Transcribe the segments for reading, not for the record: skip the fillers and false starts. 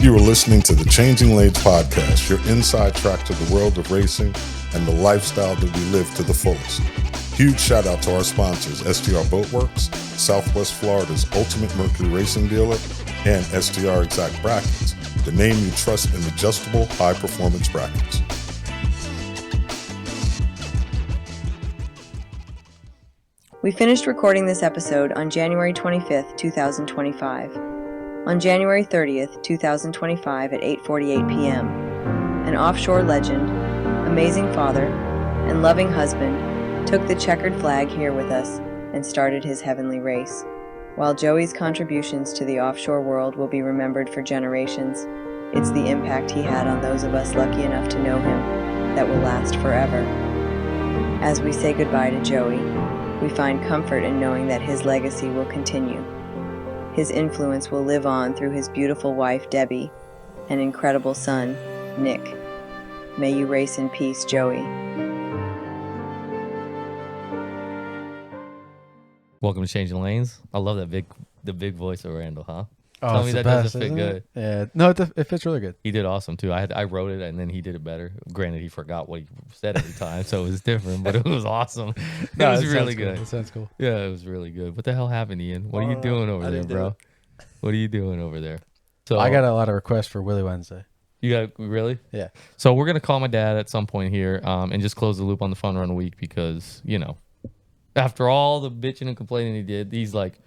You are listening to the Changing Lanes podcast, your inside track to the world of racing and the lifestyle that we live to the fullest. Huge shout out to our sponsors, STR Boatworks, Southwest Florida's ultimate Mercury racing dealer, and STR Exact Brackets, the name you trust in adjustable high-performance brackets. We finished recording this episode on January 25th, 2025. On January 30th, 2025 at 8:48 p.m., an offshore legend, amazing father, and loving husband took the checkered flag here with us and started his heavenly race. While Joey's contributions to the offshore world will be remembered for generations, it's the impact he had on those of us lucky enough to know him that will last forever. As we say goodbye to Joey, we find comfort in knowing that his legacy will continue. His influence will live on through his beautiful wife, Debbie, and incredible son, Nick. May you race in peace, Joey. Welcome to Changing Lanes. I love the big voice of Randall, huh? Oh, Tell me that doesn't fit good. Yeah, no, it fits really good. He did awesome too. I wrote it and then he did it better. Granted, he forgot what he said every time, so it was different, but it was awesome. It was really good. That sounds cool. Yeah, it was really good. What the hell happened, Ian? What are you doing over there, bro? What are you doing over there? So I got a lot of requests for Willie Wednesday. You got really? Yeah. So we're gonna call my dad at some point here, and just close the loop on the Fun Run Week because after all the bitching and complaining he did, he's like,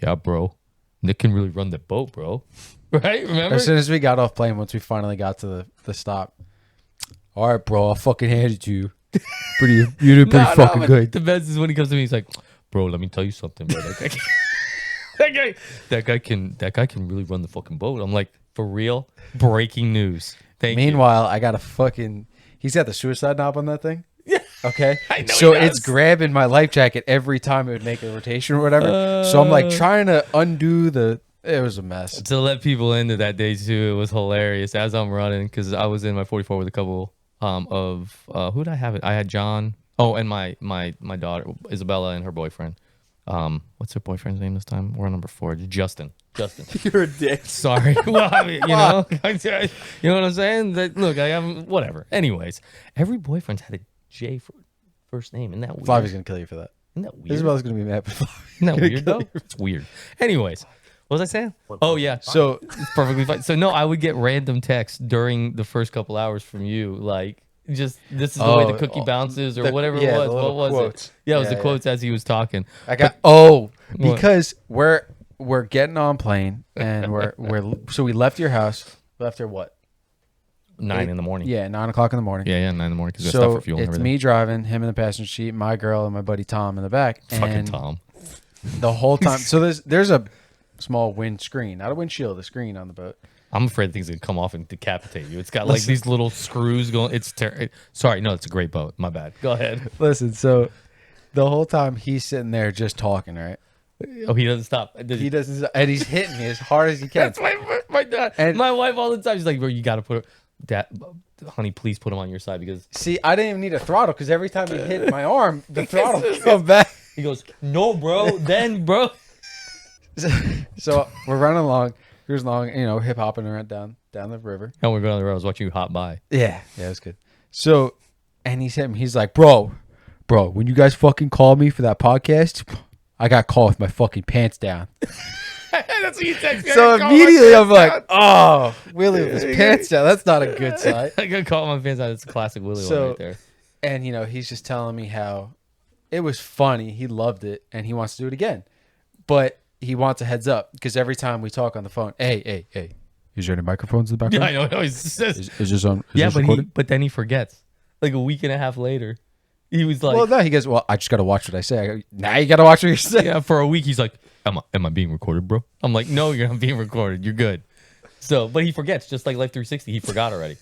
"Yeah, bro, Nick can really run the boat, bro." Right? Remember? As soon as we got off plane, once we finally got to the stop, all right, bro, I'll fucking hand it to you. You did pretty fucking good. The best is when he comes to me, he's like, "Bro, let me tell you something, bro. That guy can really run the fucking boat." I'm like, "For real? Breaking news." Meanwhile, I got he's got the suicide knob on that thing. Yeah. Okay. I know so he does. it's grabbing my life jacket every time it would make a rotation or whatever. So I'm like trying to undo it was a mess. To let people into that day too, it was hilarious as I'm running because I was in my 44 with a couple of who did I have it? I had John. Oh, and my daughter Isabella and her boyfriend. What's her boyfriend's name this time? We're on number 4. Justin. You're a dick. Sorry. Well, I mean, you know what I'm saying? Look, I am whatever. Anyways, every boyfriend's had a J for first name. Isn't that weird? Flavia's gonna kill you for that. Isn't that weird? Isabella's gonna be mad. Isn't that weird though? It's weird. Anyways, what was I saying? Oh yeah. So it's perfectly fine. So no, I would get random texts during the first couple hours from you, like just this is the way the cookie bounces or whatever it was. What was quotes. it? Yeah, it was the quotes as he was talking. I got because we're getting on plane and so we left your house. Left here what? 9 in the morning. Yeah, 9 o'clock in the morning. Yeah, 9 in the morning because So for fuel and it's everything. me driving, him in the passenger seat, my girl and my buddy Tom in the back. Fucking and Tom. The whole time. So there's a small windscreen, not a windshield, a screen on the boat. I'm afraid things are gonna come off and decapitate you. It's got like these little screws going. Sorry, no, it's a great boat. My bad. Go ahead. Listen, so the whole time he's sitting there just talking, right? Oh, he doesn't stop. He doesn't stop, and he's hitting me as hard as he can. That's my dad. And my wife all the time. She's like, "Bro, you got to put that, honey. Please put him on your side because." See, I didn't even need a throttle because every time he hit my arm, the throttle come back. He goes, "No, bro." Then, bro. So we're running along. Here's long, hip hopping around down the river. And we're going on the road. I was watching you hop by. Yeah, it was good. So, and he's hit me. He's like, bro, when you guys fucking called me for that podcast, I got caught with my fucking pants down. That's what you text me. So immediately I'm like, oh, Willie with his pants down. That's not a good sign. I got caught with my pants down. It's a classic Willie one right there. And, he's just telling me how it was funny. He loved it and he wants to do it again. But he wants a heads up because every time we talk on the phone, hey, is there any microphones in the background? Yeah, I know. Is this on? But then he forgets. Like a week and a half later, he was like, well, no, he goes, well, I just got to watch what I say. I go, now you got to watch what you say. Yeah, for a week, he's like, am I being recorded, bro? I'm like, no, you're not being recorded. You're good. So, but he forgets, just like Life 360, he forgot already.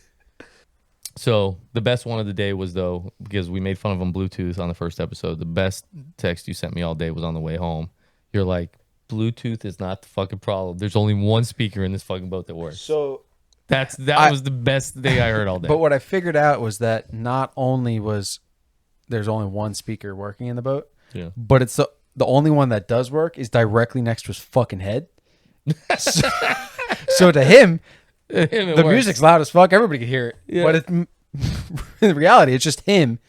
So the best one of the day was, though, because we made fun of him Bluetooth on the first episode, the best text you sent me all day was on the way home. You're like, Bluetooth is not the fucking problem. There's only one speaker in this fucking boat that works. So that was the best thing I heard all day. But what I figured out was that not only was there's only one speaker working in the boat, but it's the only one that does work is directly next to his fucking head. So to him, The music's loud as fuck. Everybody can hear it. Yeah. But in reality, it's just him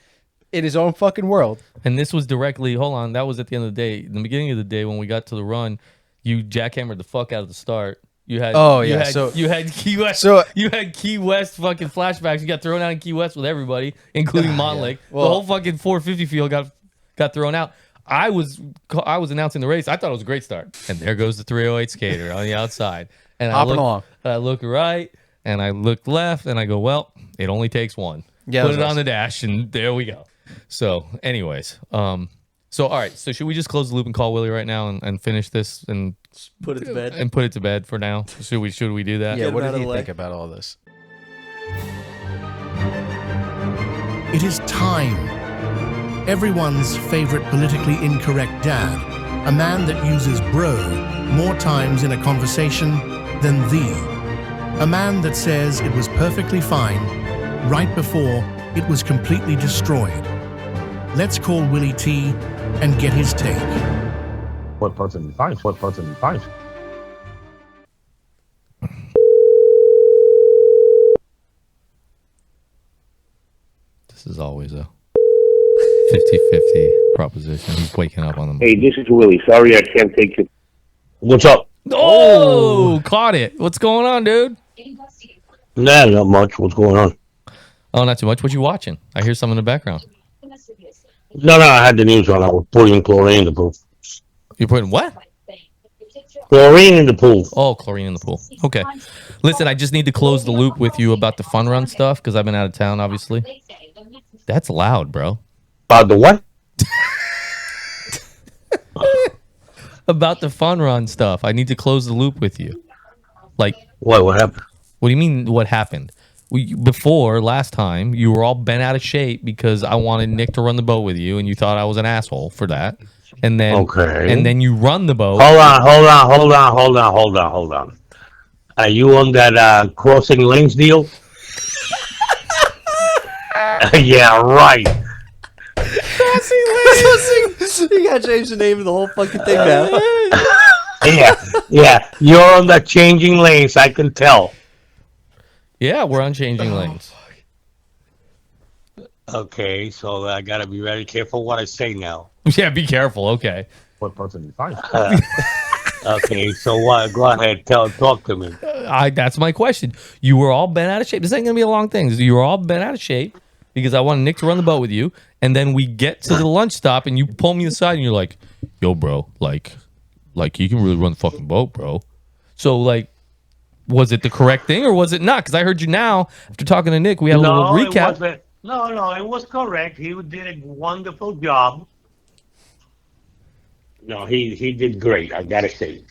in his own fucking world. And this was directly, hold on, that was at the end of the day. In the beginning of the day when we got to the run, you jackhammered the fuck out of the start. You had you had Key West. So you had Key West fucking flashbacks. You got thrown out in Key West with everybody, including Montlake. Well, the whole fucking 450 field got thrown out. I was announcing the race. I thought it was a great start. And there goes the 308 skater on the outside. And I look right and I look left and I go, well, it only takes one. Yeah, put it on the dash and there we go. So, anyways, all right. So should we just close the loop and call Willie right now and finish this and put it to bed and put it to bed for now? Should we do that? Yeah. What did he think about all this? It is time. Everyone's favorite politically incorrect dad, a man that uses bro more times in a conversation than the. A man that says it was perfectly fine right before it was completely destroyed. Let's call Willie T and get his take. What person you find? What person you find? This is always a 50-50 proposition. He's waking up on the. Hey, this is Willie. Sorry I can't take it. What's up? Oh, caught it. What's going on, dude? Nah, not much. What's going on? Oh, not too much. What you watching? I hear something in the background. No, I had the news on. I was putting chlorine in the pool. You're putting what? Chlorine in the pool. Oh, chlorine in the pool. Okay. Listen, I just need to close the loop with you about the fun run stuff because I've been out of town, obviously. That's loud, bro. About the what? About the fun run stuff. I need to close the loop with you. Like, What happened? what do you mean what happened? Before, last time, you were all bent out of shape because I wanted Nick to run the boat with you, and you thought I was an asshole for that. And then, and then you run the boat. Hold on. Are you on that crossing lanes deal? Yeah, right. You gotta change the name of the whole fucking thing now. Yeah. You're on the changing lanes. I can tell. Yeah, we're on changing lanes. Okay, so I gotta be very careful what I say now. Yeah, be careful. Okay. What person you find? Okay, so what? Go ahead, talk to me. That's my question. You were all bent out of shape. This ain't gonna be a long thing. You were all bent out of shape because I wanted Nick to run the boat with you, and then we get to the lunch stop, and you pull me aside, and you're like, "Yo, bro, like you can really run the fucking boat, bro." So, like, was it the correct thing or was it not? Because I heard you now after talking to Nick. We had a little recap. It was correct. He did a wonderful job. No, he did great. I gotta say.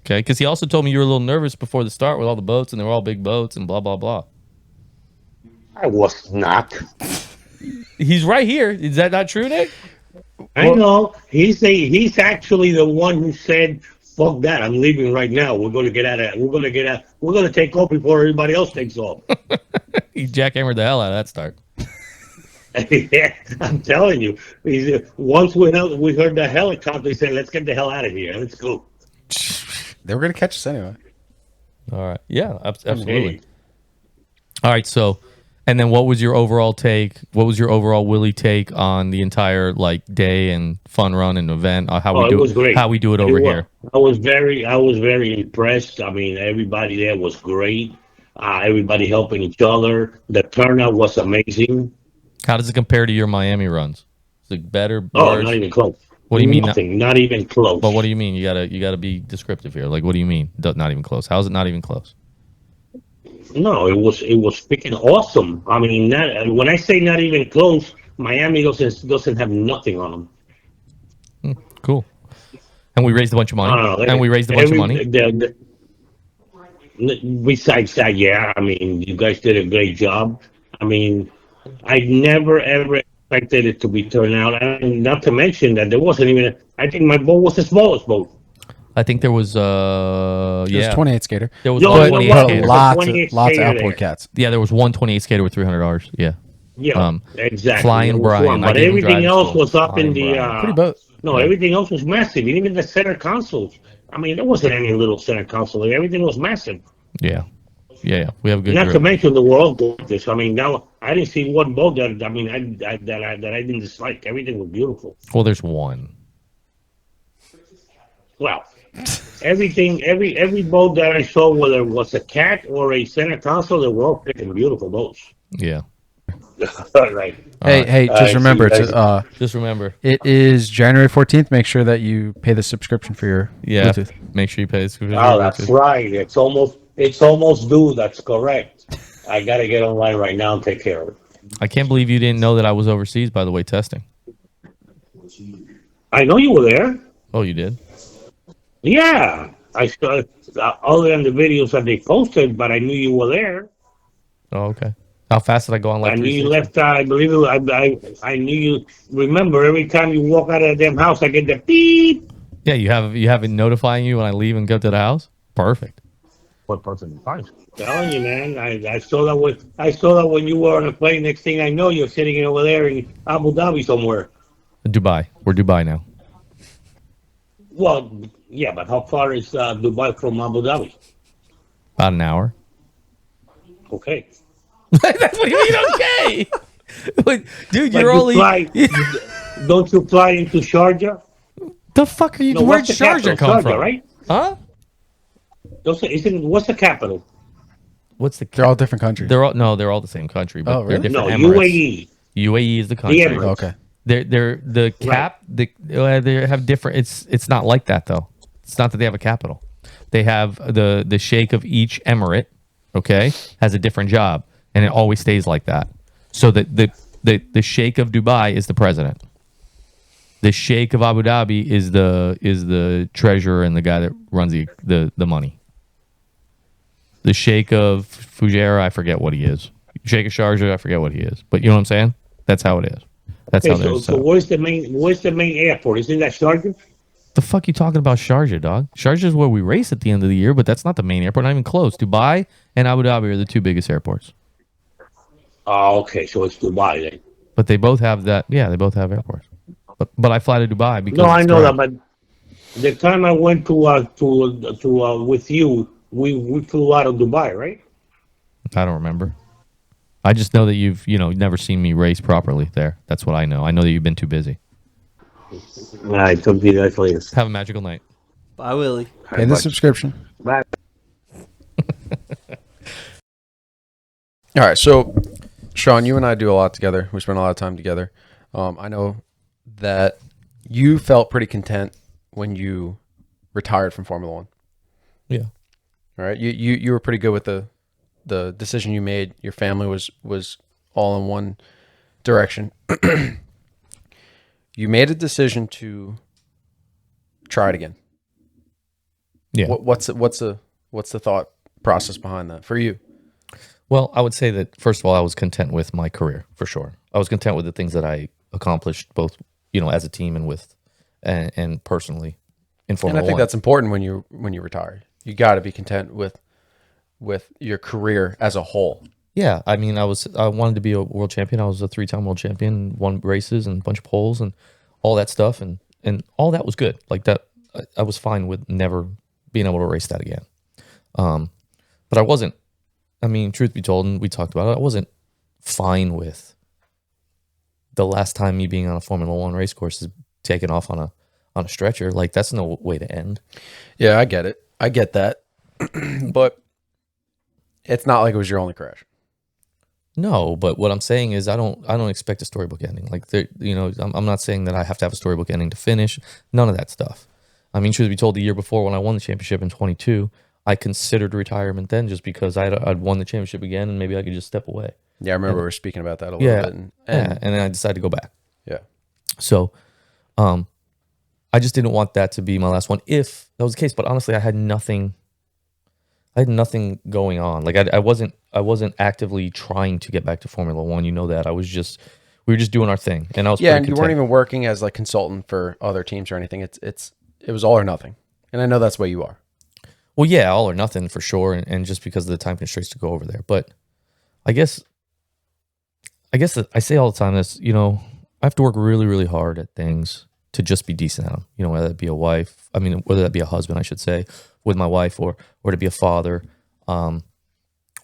Okay, because he also told me you were a little nervous before the start with all the boats, and they were all big boats, and blah blah blah. I was not. He's right here. Is that not true, Nick? I know. He's actually the one who said, "Fuck that! I'm leaving right now. We're gonna get out of. We're gonna take off before everybody else takes off." He jackhammered the hell out of that start. Yeah, I'm telling you. Once we heard the helicopter, he said, "Let's get the hell out of here. Let's go." They were gonna catch us anyway. All right. Yeah, absolutely. All right. So, and then what was your overall take? What was your overall Willie take on the entire day and fun run and event? It was great. How we do it over here? I was very impressed. I mean, everybody there was great. Everybody helping each other. The turnout was amazing. How does it compare to your Miami runs? Is it better? Oh, not even close. What do you mean? Nothing. Not even close. But what do you mean? You gotta be descriptive here. Like, what do you mean? Not even close. How is it not even close? No, it was freaking awesome. I mean, when I say not even close, Miami doesn't have nothing on them. Cool. And we raised a bunch of money. Besides that, yeah, I mean, you guys did a great job. I mean, I never ever expected it to be turned out, and not to mention that there wasn't even. I think my boat was the smallest boat. I think there was There was 28 skater. There was No, 28 no, skater. Lots of outboard cats. Yeah, there was one 28 skater with $300. Yeah. Yeah, exactly. Flying Brian. But everything else was up in the. Pretty boat. No, everything else was massive. Even the center consoles. I mean, there wasn't any little center console. Everything was massive. Yeah. Yeah, we have a good Not to grip. mention the world gorgeous. I mean, now I didn't see one boat that I didn't dislike. Everything was beautiful. Well, there's one. Well, every boat that I saw, whether it was a cat or a center console, they were all freaking beautiful boats. Yeah. Right. Hey, just remember Just remember. it is January 14th. Make sure that you pay the subscription for your Yeah. Bluetooth. Make sure you pay this. Oh, that's right. It's almost due. That's correct. I gotta get online right now and take care of it. I can't believe you didn't know that I was overseas, by the way, testing. I know you were there. Oh, you did? Yeah, I saw other than the videos that they posted, but I knew you were there. Oh, okay. How fast did I go on live? I knew you left. I believe it. I knew you. Remember, every time you walk out of the damn house, I get the beep. Yeah, you have it notifying you when I leave and go to the house? Perfect. What part 75? Telling you, man. I saw that when you were on a plane. Next thing I know, you're sitting over there in Abu Dhabi somewhere. Dubai. We're Dubai now. Well, yeah, but how far is Dubai from Abu Dhabi? About an hour. Okay. That's what you mean, okay? Like, dude, But you're you only... fly, don't you fly into Sharjah? The fuck are you... No, Where'd what's the Sharjah capital? come Sharjah, from? right? Huh? What's the capital? What's the... They're all different countries. They're all the same country, but Oh, really? they're No, different Emirates. UAE. UAE is the country. Emirates. Okay. They're the cap. They have different. It's not like that though. It's not that they have a capital. They have the sheikh of each emirate. Okay, has a different job, and it always stays like that. So that the sheikh of Dubai is the president. The sheikh of Abu Dhabi is the treasurer and the guy that runs the money. The sheikh of Fujairah, I forget what he is. Sheikh of Sharjah, I forget what he is. But you know what I'm saying? That's how it is. That's how Okay, they're so where's the main airport? Isn't that Sharjah? The fuck you talking about Sharjah, dog? Sharjah is where we race at the end of the year, but that's not the main airport. Not even close. Dubai and Abu Dhabi are the two biggest airports. Oh, okay, so it's Dubai then. But they both have that. Yeah, they both have airports. But I fly to Dubai because No, I it's know direct. that, but the time I went to with you, we flew out of Dubai, right? I don't remember. I just know that you've never seen me race properly there. That's what I know. I know that you've been too busy. I took you that later. Have a magical night. Bye, Willie. Pay the subscription. Bye. All right, so Shaun, you and I do a lot together. We spend a lot of time together. I know that you felt pretty content when you retired from Formula One. Yeah. All right, you were pretty good with the decision you made. Your family was all in one direction. You made a decision to try it again. Yeah. What's the thought process behind that for you? Well, I would say that first of all, I was content with my career for sure. I was content with the things that I accomplished, both as a team and with and personally in Formula And I think One. that's important when you retire. You got to be content with your career as a whole. Yeah, I mean, I wanted to be a world champion. I was a 3-time world champion, won races and a bunch of poles and all that stuff, and all that was good. Like that, I was fine with never being able to race that again. But I wasn't. I mean, truth be told, and we talked about it, I wasn't fine with the last time me being on a Formula One race course is taking off on a stretcher. Like that's no way to end. Yeah, I get it. I get that, but it's not like it was your only crash. No, but what I'm saying is I don't expect a storybook ending. Like I'm not saying that I have to have a storybook ending to finish. None of that stuff. I mean, truth be told, the year before when I won the championship in 22, I considered retirement then just because I'd won the championship again and maybe I could just step away. Yeah, I remember we were speaking about that a little bit. And And then I decided to go back. yeah. So, I just didn't want that to be my last one if that was the case. But honestly, I had nothing going on. Like I wasn't actively trying to get back to Formula One. You know that. We were just doing our thing, and I was Yeah, pretty and you content. weren't even working as like consultant for other teams or anything. It was all or nothing. And I know that's where you are. Well, yeah, all or nothing for sure, and just because of the time constraints to go over there. But I guess that I say all the time this, I have to work really, really hard at things to just be decent at them. Whether that be a wife, whether that be a husband, I should say, with my wife, or to be a father.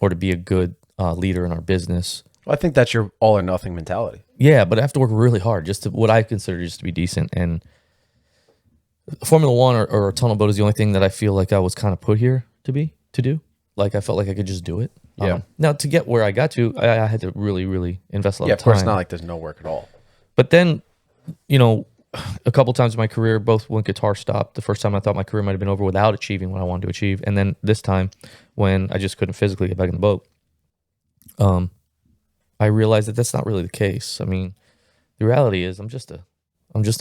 or to be a good leader in our business. Well, I think that's your all or nothing mentality. Yeah, but I have to work really hard just to what I consider just to be decent. And Formula One or a tunnel boat is the only thing that I feel like I was kind of put here to do. Like I felt like I could just do it. Yeah. Now to get where I got to, I had to really, really invest a lot of Of course, time. it's not like there's no work at all. But then, a couple times in my career, both when guitar stopped. The first time I thought my career might have been over without achieving what I wanted to achieve, and then this time when I just couldn't physically get back in the boat, I realized that that's not really the case. I mean, the reality is I'm just a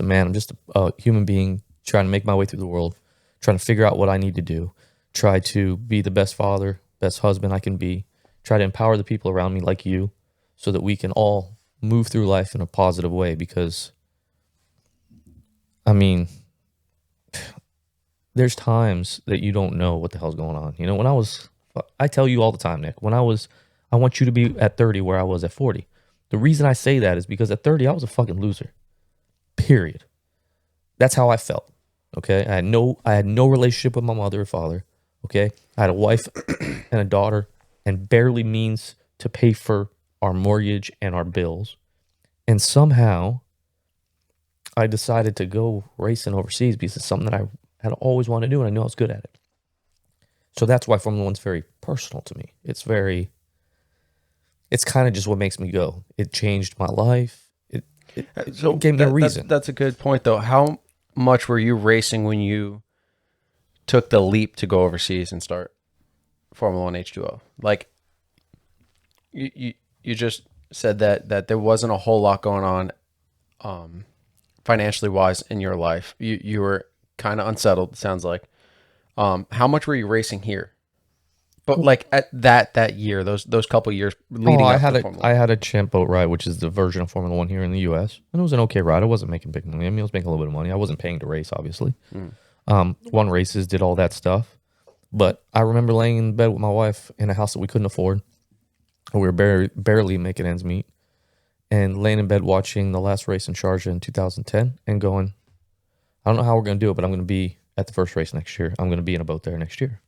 man. I'm just a human being trying to make my way through the world, trying to figure out what I need to do, try to be the best father, best husband I can be, try to empower the people around me like you so that we can all move through life in a positive way. Because, I mean, there's times that you don't know what the hell's going on. I tell you all the time, Nick, I want you to be at 30 where I was at 40. The reason I say that is because at 30, I was a fucking loser. Period. That's how I felt. Okay. I had no relationship with my mother or father. Okay. I had a wife and a daughter and barely means to pay for our mortgage and our bills. And somehow I decided to go racing overseas because it's something that I had always wanted to do and I knew I was good at it. So that's why Formula One's very personal to me. It's kind of just what makes me go. It changed my life. It gave me a reason. That's a good point, though. How much were you racing when you took the leap to go overseas and start Formula One H2O? Like, you just said that there wasn't a whole lot going on financially wise in your life. You were kind of unsettled, it sounds like. How much were you racing here? But like at that year, those couple years leading up to Formula One. I had a champ boat ride, which is the version of Formula One here in the U.S. And it was an okay ride. I wasn't making big money. I mean, I was making a little bit of money. I wasn't paying to race, obviously. Won races, did all that stuff. But I remember laying in bed with my wife in a house that we couldn't afford. We were barely making ends meet. And laying in bed watching the last race in Sharjah in 2010 and going, I don't know how we're going to do it, but I'm going to be at the first race next year. I'm going to be in a boat there next year.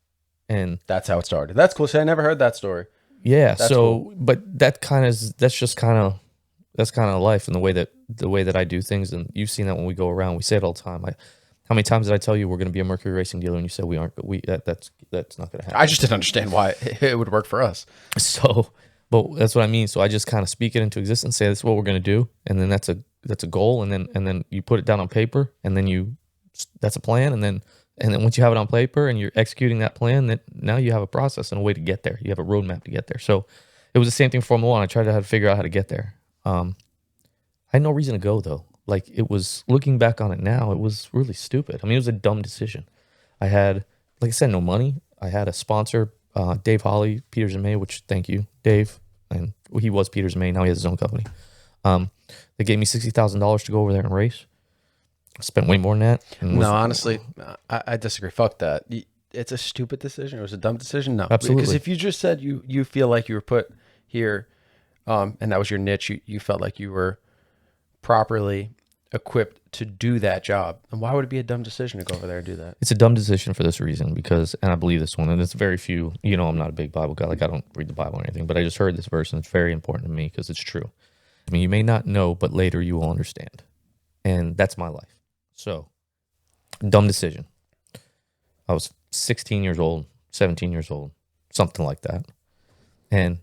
And that's how it started. That's cool. See, I never heard that story. Yeah. That's so, cool. But that's kind of life and the way that I do things. And you've seen that when we go around, we say it all the time. How many times did I tell you we're going to be a Mercury racing dealer and you said we aren't? That's not going to happen. I just didn't understand why it would work for us. So, but that's what I mean. So I just kind of speak it into existence, say this is what we're going to do, and then that's a goal, and then you put it down on paper, and then that's a plan, and then once you have it on paper and you're executing that plan, that now you have a process and a way to get there. You have a roadmap to get there. So it was the same thing for Formula One. I tried to figure out how to get there. I had no reason to go though. Like it was, looking back on it now, it was really stupid. I mean, it was a dumb decision. I had, like I said, no money. I had a sponsor, Dave Holly, Peters and May, which thank you, Dave. And he was Peters and May. Now he has his own company. They gave me $60,000 to go over there and race. I spent way more than that. No, honestly, I disagree. Fuck that. It's a stupid decision. It was a dumb decision. No, absolutely. Because if you just said you feel like you were put here, and that was your niche, you felt like you were properly equipped to do that job, and why would it be a dumb decision to go over there and do that? It's a dumb decision for this reason, because, and I believe this one, and it's very few, I'm not a big Bible guy, like I don't read the Bible or anything, but I just heard this verse and it's very important to me because it's true. I mean, you may not know, but later you will understand. And that's my life. So, dumb decision. I was 16 years old, 17 years old, something like that. And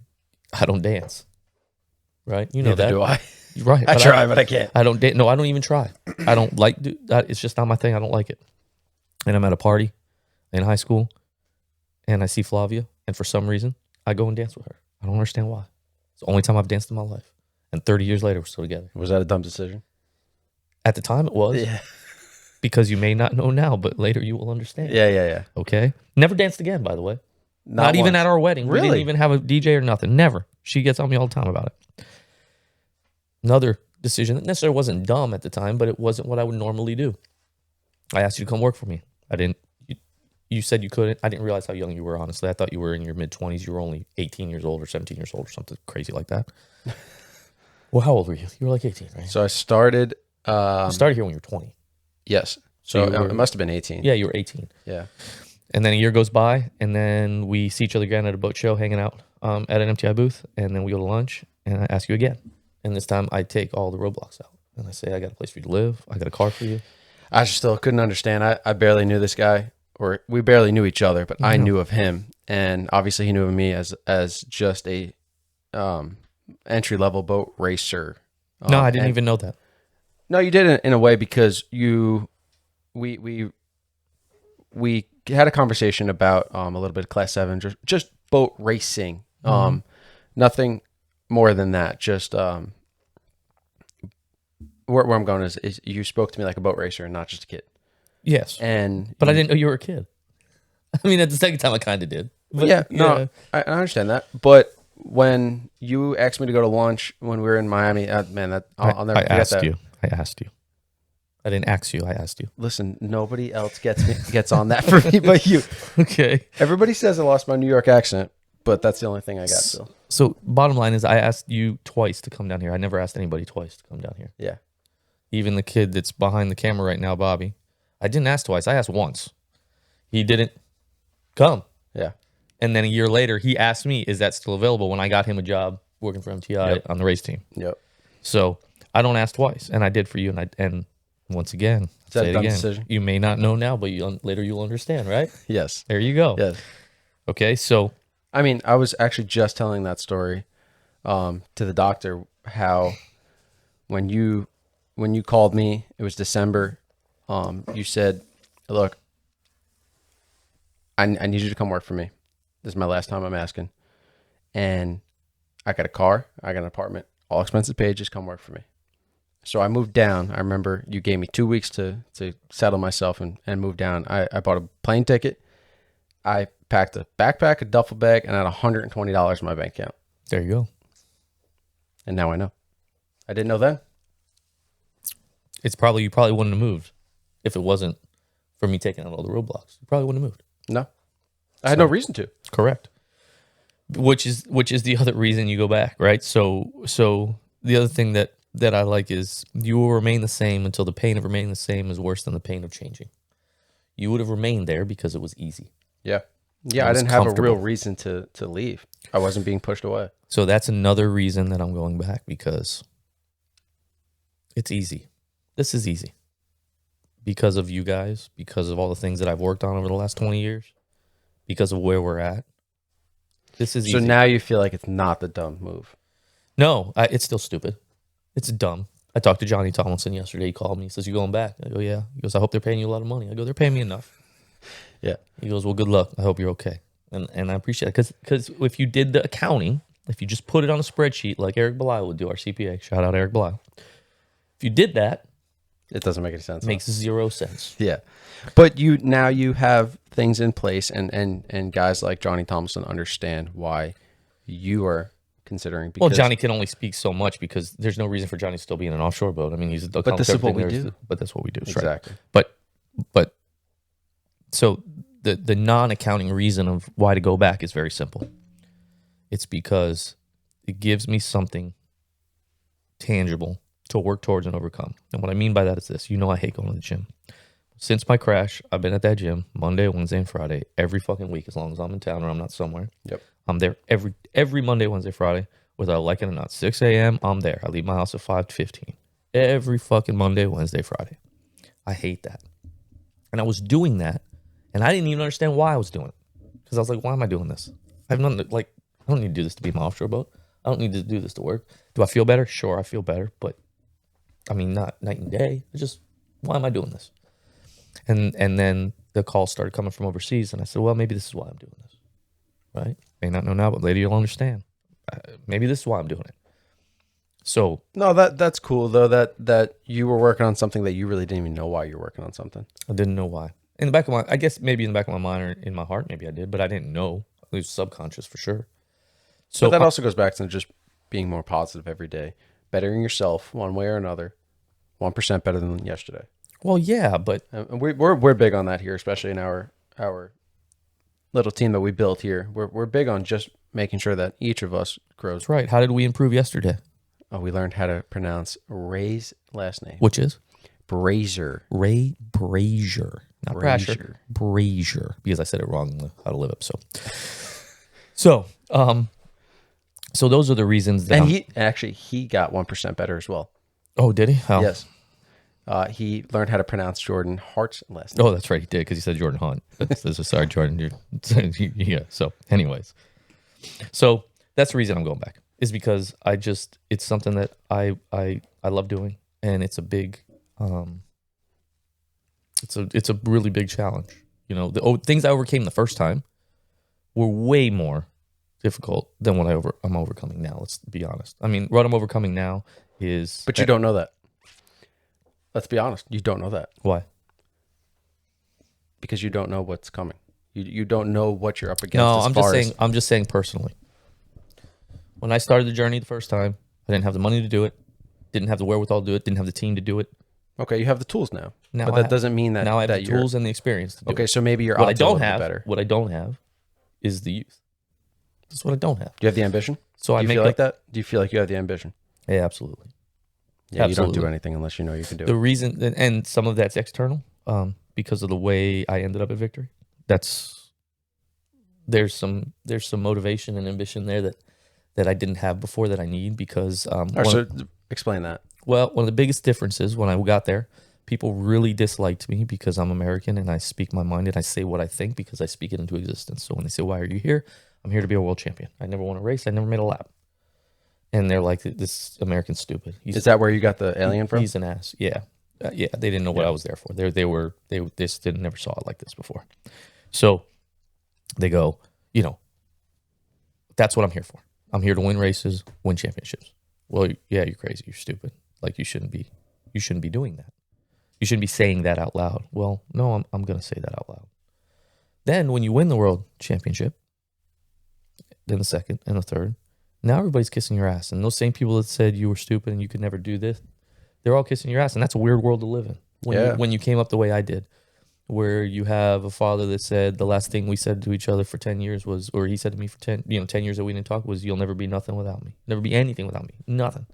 I don't dance. Right? You know Neither that. do I. Right. I try, but I can't. I don't dance. No, I don't even try. I don't like that. It's just not my thing. I don't like it. And I'm at a party in high school and I see Flavia, and for some reason I go and dance with her. I don't understand why. It's the only time I've danced in my life. And 30 years later, we're still together. Was that a dumb decision? At the time it was. Yeah. Because you may not know now, but later you will understand. Yeah. Okay? Never danced again, by the way. Not even once. at our wedding. Really? We didn't even have a DJ or nothing. Never. She gets on me all the time about it. Another decision that necessarily wasn't dumb at the time, but it wasn't what I would normally do. I asked you to come work for me. I didn't. You said you couldn't. I didn't realize how young you were, honestly. I thought you were in your mid-20s. You were only 18 years old or 17 years old or something crazy like that. Well, how old were you? You were like 18, right? So I started... you started here when you were 20. Yes. So it must have been 18. Yeah, you were 18. Yeah. And then a year goes by, and then we see each other again at a boat show, hanging out at an MTI booth, and then we go to lunch, and I ask you again. And this time I take all the roadblocks out, and I say, I got a place for you to live. I got a car for you. I still couldn't understand. I barely knew this guy, or we barely knew each other, but I knew of him, and obviously he knew of me as just a entry level boat racer. No, I didn't even know that. No, you did in a way because we had a conversation about a little bit of Class 7, just boat racing. Nothing more than that. Just where I'm going is you spoke to me like a boat racer and not just a kid. Yes. But I didn't know you were a kid. I mean, at the second time I kind of did. But, no, I understand that. But when you asked me to go to lunch when we were in Miami, man, I'll never forget that. I asked you. I didn't ask you. I asked you. Listen, nobody else gets on that for me but you. Okay. Everybody says I lost my New York accent, but that's the only thing I got still. So bottom line is I asked you twice to come down here. I never asked anybody twice to come down here. Yeah. Even the kid that's behind the camera right now, Bobby. I didn't ask twice. I asked once. He didn't come. Yeah. And then a year later, he asked me, is that still available, when I got him a job working for MTI on the race team. Yep. So I don't ask twice. And I did for you. And once again, say it again. Decision? You may not know now, but later you'll understand, right? Yes. There you go. Yes. Okay, so. I mean, I was actually just telling that story to the doctor, how when you called me, it was December, you said, look, I need you to come work for me. This is my last time I'm asking. And I got a car, I got an apartment, all expenses paid, just come work for me. So I moved down. I remember you gave me 2 weeks to settle myself and move down. I bought a plane ticket. I packed a backpack, a duffel bag, and I had $120 in my bank account. There you go. And now I know. I didn't know then. You probably wouldn't have moved if it wasn't for me taking out all the roadblocks. You probably wouldn't have moved. No. I had no reason to. Correct. Which is the other reason you go back, right? So the other thing that I like is you will remain the same until the pain of remaining the same is worse than the pain of changing. You would have remained there because it was easy. Yeah. Yeah, I didn't have a real reason to leave. I wasn't being pushed away. So that's another reason that I'm going back, because it's easy. This is easy. Because of you guys, because of all the things that I've worked on over the last 20 years, because of where we're at. This is easy. So now you feel like it's not the dumb move. No, it's still stupid. It's dumb. I talked to Johnny Tomlinson yesterday. He called me. He says, you going back? I go, yeah. He goes, I hope they're paying you a lot of money. I go, they're paying me enough. Yeah. He goes, well, good luck. I hope you're okay. And I appreciate it. Because if you did the accounting, if you just put it on a spreadsheet like Eric Belial would do, our CPA, shout out Eric Belial. If you did that, it doesn't make any sense. It makes zero sense. Yeah. But now you have things in place, and guys like Johnny Thompson understand why you are considering. Well, Johnny can only speak so much because there's no reason for Johnny to still be in an offshore boat. I mean, he's but this is what we do. But that's what we do. Exactly. Right. But so the non-accounting reason of why to go back is very simple. It's because it gives me something tangible to work towards and overcome. And what I mean by that is this. I hate going to the gym. Since my crash, I've been at that gym Monday, Wednesday, and Friday every fucking week, as long as I'm in town or I'm not somewhere. Yep. I'm there every Monday, Wednesday, Friday, whether I like it or not. 6 a.m., I'm there. I leave my house at 5:15. Every fucking Monday, Wednesday, Friday. I hate that. And I was doing that, and I didn't even understand why I was doing it. Because I was like, why am I doing this? I don't need to do this to be my offshore boat. I don't need to do this to work. Do I feel better? Sure, I feel better, but I mean, not night and day. It's just, why am I doing this? And then the calls started coming from overseas, and I said, well, maybe this is why I'm doing this, right? May not know now, but later you'll understand. Maybe this is why I'm doing it. So no, that's cool though. That you were working on something that you really didn't even know why you're working on something. I didn't know why. In the back of I guess maybe in the back of my mind or in my heart, maybe I did, but I didn't know. It was subconscious for sure. So but that also goes back to just being more positive every day, bettering yourself one way or another, 1% better than yesterday. Well, yeah, but and we're big on that here, especially in our little team that we built here. We're big on just making sure that each of us grows. That's right. How did we improve yesterday? Oh, we learned how to pronounce Ray's last name, which is Brazier. Ray Brazier. Not Brazier. Brasher. Brazier. Because I said it wrong in the How to Live episode. So those are the reasons that And he got 1% better as well. Oh, did he? Oh. Yes. He learned how to pronounce Jordan Hart's last name. Oh, that's right. He did because he said Jordan Hunt. Sorry, Jordan. Yeah. So, anyways. So, that's the reason I'm going back is because it's something that I love doing. And it's a big, it's a really big challenge. You know, the things I overcame the first time were way more difficult than what I'm overcoming now. Let's be honest. I mean, what I'm overcoming now is. But you don't know that. Let's be honest. You don't know that. Why? Because you don't know what's coming. You don't know what you're up against. No, I'm just saying personally. When I started the journey the first time, I didn't have the money to do it, didn't have the wherewithal to do it, didn't have the team to do it. Okay, you have the tools now. Now but that doesn't mean that now I have that the tools and the experience to do it. Okay, so maybe you're what I odds don't a little have. bit better. What I don't have is the youth. That's what I don't have. Do you have the ambition? So do you feel like that? Do you feel like you have the ambition? Yeah, absolutely. Yeah, absolutely. You don't do anything unless you know you can do it. The reason, and some of that's external, because of the way I ended up at Victory. There's some motivation and ambition there that I didn't have before that I need because. So explain that. Well, one of the biggest differences when I got there, people really disliked me because I'm American and I speak my mind and I say what I think because I speak it into existence. So when they say, "Why are you here?" I'm here to be a world champion. I never won a race. I never made a lap. And they're like, "This American's stupid." Is that where you got the alien from? He's an ass. Yeah. Yeah. They didn't know what I was there for. They never saw it like this before. So they go, that's what I'm here for. I'm here to win races, win championships. Well, yeah, you're crazy. You're stupid. Like you shouldn't be doing that. You shouldn't be saying that out loud. Well, no, I'm going to say that out loud. Then when you win the world championship, then the second and the third, now everybody's kissing your ass. And those same people that said you were stupid and you could never do this, they're all kissing your ass. And that's a weird world to live in. When you came up the way I did, where you have a father that said the last thing we said to each other for 10 years was, or he said to me for 10 years that we didn't talk was, "You'll never be nothing without me. Never be anything without me. Nothing."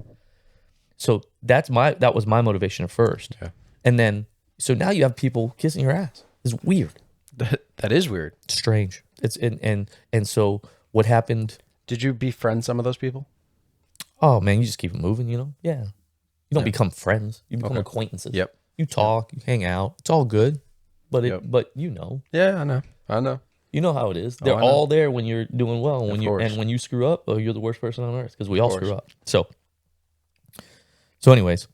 So that was my motivation at first. Yeah. And then, so now you have people kissing your ass. It's weird. That is weird. It's strange. It's and so what happened? Did you befriend some of those people? Oh man, you just keep it moving, Yeah. You don't become friends. You become acquaintances. Yep. You talk, you hang out. It's all good. But Yeah, I know. You know how it is. They're all there when you're doing well. And when you screw up, you're the worst person on earth because we all screw up. So anyways,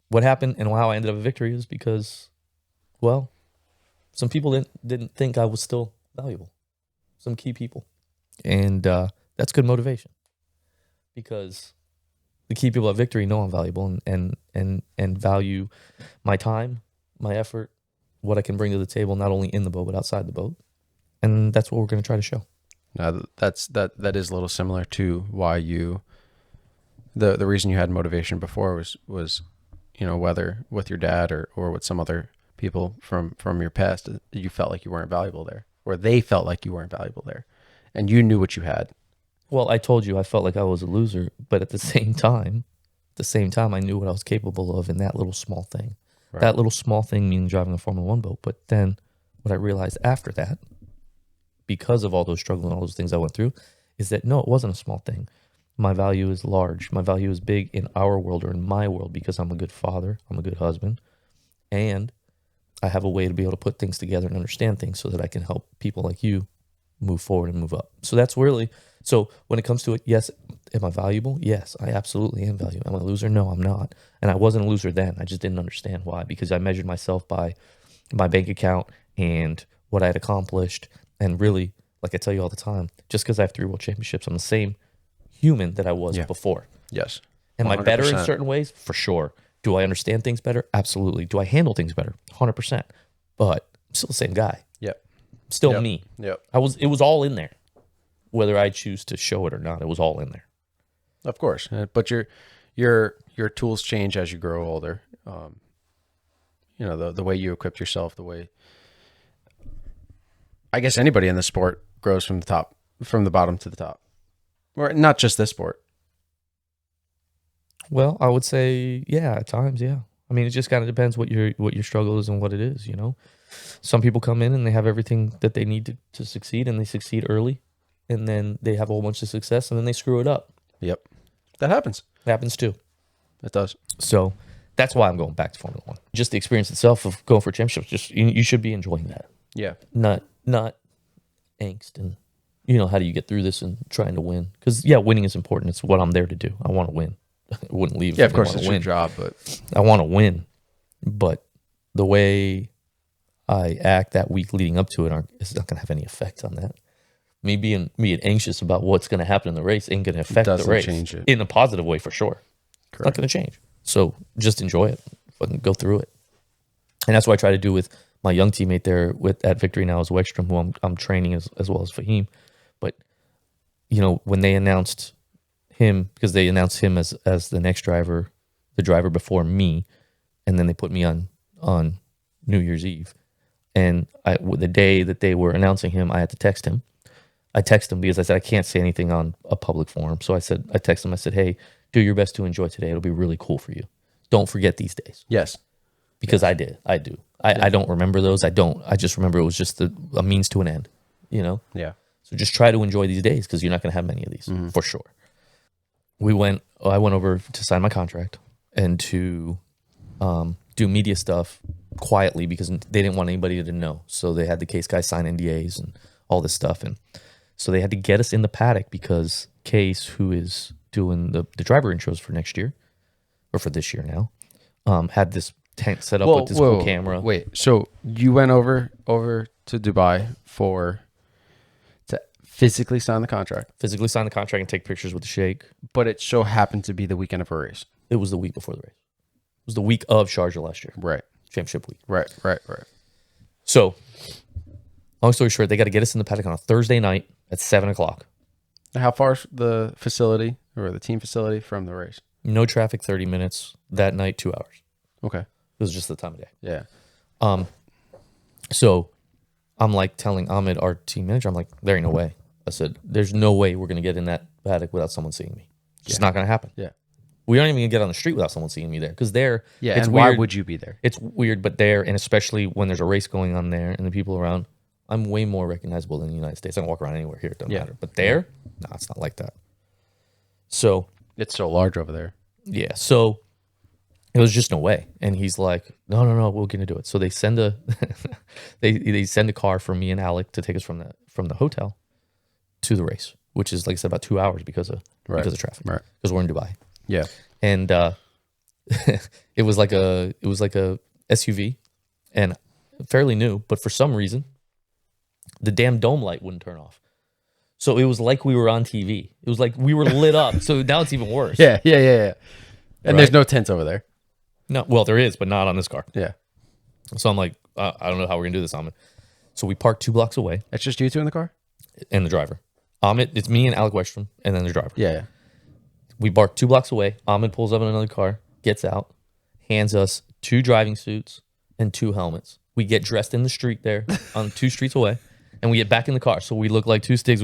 what happened and how I ended up at Victory is because, well, some people didn't think I was still valuable. Some key people. And that's good motivation because the key people at Victory know I'm valuable and value my time, my effort, what I can bring to the table, not only in the boat, but outside the boat. And that's what we're going to try to show. Now, that is a little similar to why the reason you had motivation before was whether with your dad or with some other people from your past, you felt like you weren't valuable there, or they felt like you weren't valuable there, and you knew what you had. Well, I told you I felt like I was a loser, but at the same time, I knew what I was capable of in that little small thing. Right. That little small thing meaning driving a Formula One boat. But then what I realized after that, because of all those struggles and all those things I went through, is that no, it wasn't a small thing. My value is large. My value is big in our world or in my world because I'm a good father, I'm a good husband, and I have a way to be able to put things together and understand things so that I can help people like you move forward and move up. So that's really, so when it comes to it, yes, am I valuable? Yes, I absolutely am valuable. Am I a loser? No, I'm not. And I wasn't a loser then. I just didn't understand why, because I measured myself by my bank account and what I had accomplished. And really, like I tell you all the time, just because I have 3 world championships, I'm the same human that I was before. Yes. Am 100%. I better in certain ways? For sure. Do I understand things better? Absolutely. Do I handle things better? 100%. But I'm still the same guy. Yep. Still me. Yep. It was all in there. Whether I choose to show it or not, it was all in there. Of course. But your tools change as you grow older. The way you equip yourself, the way I guess anybody in the sport grows from the bottom to the top. Or not just this sport. Well, I would say, yeah, at times, yeah. I mean, it just kind of depends what your struggle is and what it is, you know? Some people come in and they have everything that they need to succeed, and they succeed early, and then they have a whole bunch of success, and then they screw it up. Yep. That happens. It happens too. It does. So that's why I'm going back to Formula One. Just the experience itself of going for championships, just you should be enjoying that. Yeah. Not angst and, you know, how do you get through this and trying to win? Because, yeah, winning is important. It's what I'm there to do. I want to win. I wouldn't leave. Yeah, if of course, I it's wanna your win. job, but I want to win. But the way I act that week leading up to it is not going to have any effect on that. Me being anxious about what's going to happen in the race ain't going to affect the doesn't race change it. in a positive way for sure. It's not going to change. So just enjoy it. Fucking go through it. And that's what I try to do with my young teammate there at Victory now is Wexstrom, who I'm training as well as Fahim. But, you know, when they announced him, because they announced him as the next driver, the driver before me, and then they put me on New Year's Eve. And the day that they were announcing him, I had to text him. I texted him because I said, I can't say anything on a public forum. So I texted him, I said, hey, do your best to enjoy today. It'll be really cool for you. Don't forget these days. yes. Because I do. I don't remember those. I just remember it was just a means to an end, you know? Yeah. So just try to enjoy these days because you're not going to have many of these for sure. I went over to sign my contract and to do media stuff quietly because they didn't want anybody to know. So they had the case guys sign NDAs and all this stuff. And so they had to get us in the paddock because Case, who is doing the driver intros for next year, or for this year now, had this tent set up with this cool camera. Wait, so you went over to Dubai to physically sign the contract, Physically sign the contract and take pictures with the sheikh. but it so happened to be the weekend of a race. It was the week before the race. It was the week of Sharjah last year, Right. championship week. Right. So, long story short, they got to get us in the paddock on a Thursday night at 7:00. How far is the facility or the team facility from the race? No traffic, 30 minutes. That night, 2 hours. Okay. It was just the time of day. Yeah. So I'm like telling Ahmed, our team manager, I'm like, there ain't no way. I said, there's no way we're going to get in that paddock without someone seeing me. It's just not going to happen. Yeah. We aren't even going to get on the street without someone seeing me there. Because there, Yeah. it's And weird. why would you be there? It's weird, but there, and especially when there's a race going on there and the people around, I'm way more recognizable than the United States. I can walk around anywhere here. It doesn't matter. But there, no, it's not like that. So, It's so large over there. yeah. So it was just no way. And he's like, no, we're going to do it. So they send they send a car for me and Alec to take us from the hotel to the race, which is, like I said, about 2 hours because of traffic. Right. Because we're in Dubai. Yeah. And it was like a SUV and fairly new, but for some reason the damn dome light wouldn't turn off. So it was like we were on TV. It was like we were lit up. So now it's even worse. Yeah. And Right. there's no tents over there. No, well, there is, but not on this car. Yeah. So I'm like, I don't know how we're gonna do this, Ahmed. So we parked 2 blocks away, It's just you two in the car? and the driver. Ahmed, it's me and Alec Westrom, and then the driver. Yeah. We parked 2 blocks away. Ahmed pulls up in another car, gets out, hands us 2 driving suits and 2 helmets. We get dressed in the street there, on 2 streets away, and we get back in the car. So we look like 2 stigs.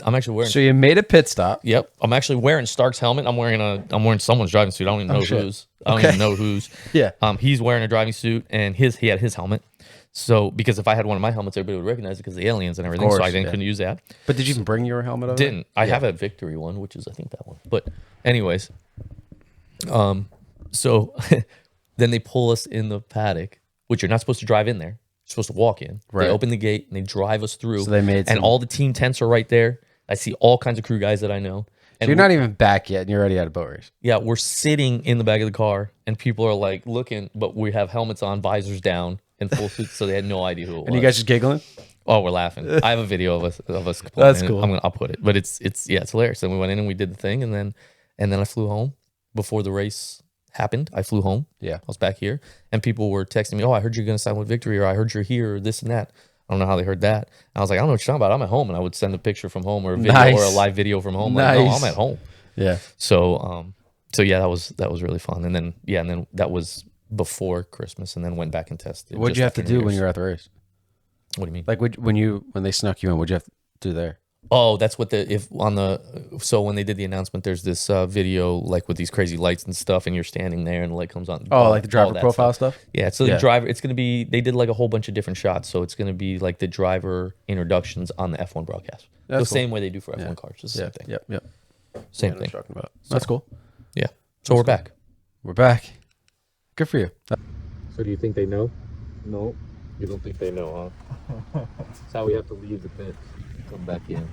I'm actually wearing. So you made a pit stop. Yep, I'm actually wearing Stark's helmet. I'm wearing someone's driving suit. I don't even know shit. whose. I don't even know whose. Yeah. He's wearing a driving suit, and he had his helmet. So because if I had one of my helmets, everybody would recognize it because of the aliens and everything. Of So course, I then yeah. couldn't use that. But did you even bring your helmet over? Didn't. I have a Victory one, which is I think that one. But anyways, so then they pull us in the paddock, which you're not supposed to drive in there. You're supposed to walk in. Right. They open the gate and they drive us through. So they made and some- all the team tents are right there. I see all kinds of crew guys that I know. So And you're not even back yet and you're already at a boat race. yeah, we're sitting in the back of the car and people are like looking, but we have helmets on, visors down, and full suits, so they had no idea who it was. And you guys just giggling? Oh, we're laughing. I have a video of us. That's complaining. cool. I'll put it, but it's hilarious. And we went in and we did the thing, and then I flew home before the race happened. I flew home. Yeah. I was back here, and people were texting me, "Oh, I heard you're going to sign with Victory," or "I heard you're here," or this and that. I don't know how they heard that. And I was like, "I don't know what you're talking about. I'm at home," and I would send a picture from home or a video Nice. or a live video from home. Like, no, Nice. I'm at home. Yeah. So yeah, that was really fun. And then that was before Christmas, and then went back and tested. What'd just you have to after New do when Year's. you were at the race? What do you mean? Like when they snuck you in, what'd you have to do there? Oh, that's what so when they did the announcement, there's this video like with these crazy lights and stuff, and you're standing there and the light comes on. Oh, like the driver all that profile stuff? Yeah, so the driver, it's going to be, they did like a whole bunch of different shots, so it's going to be like the driver introductions on the F1 broadcast. That's the cool. same way they do for F1 cars. It's the same thing. Yep. Same Yeah, thing. talking about. That's cool. Yeah. So we're back. We're back. Good for you. So do you think they know? No. You don't think they know, huh? That's how we have to leave the pit. Come back in.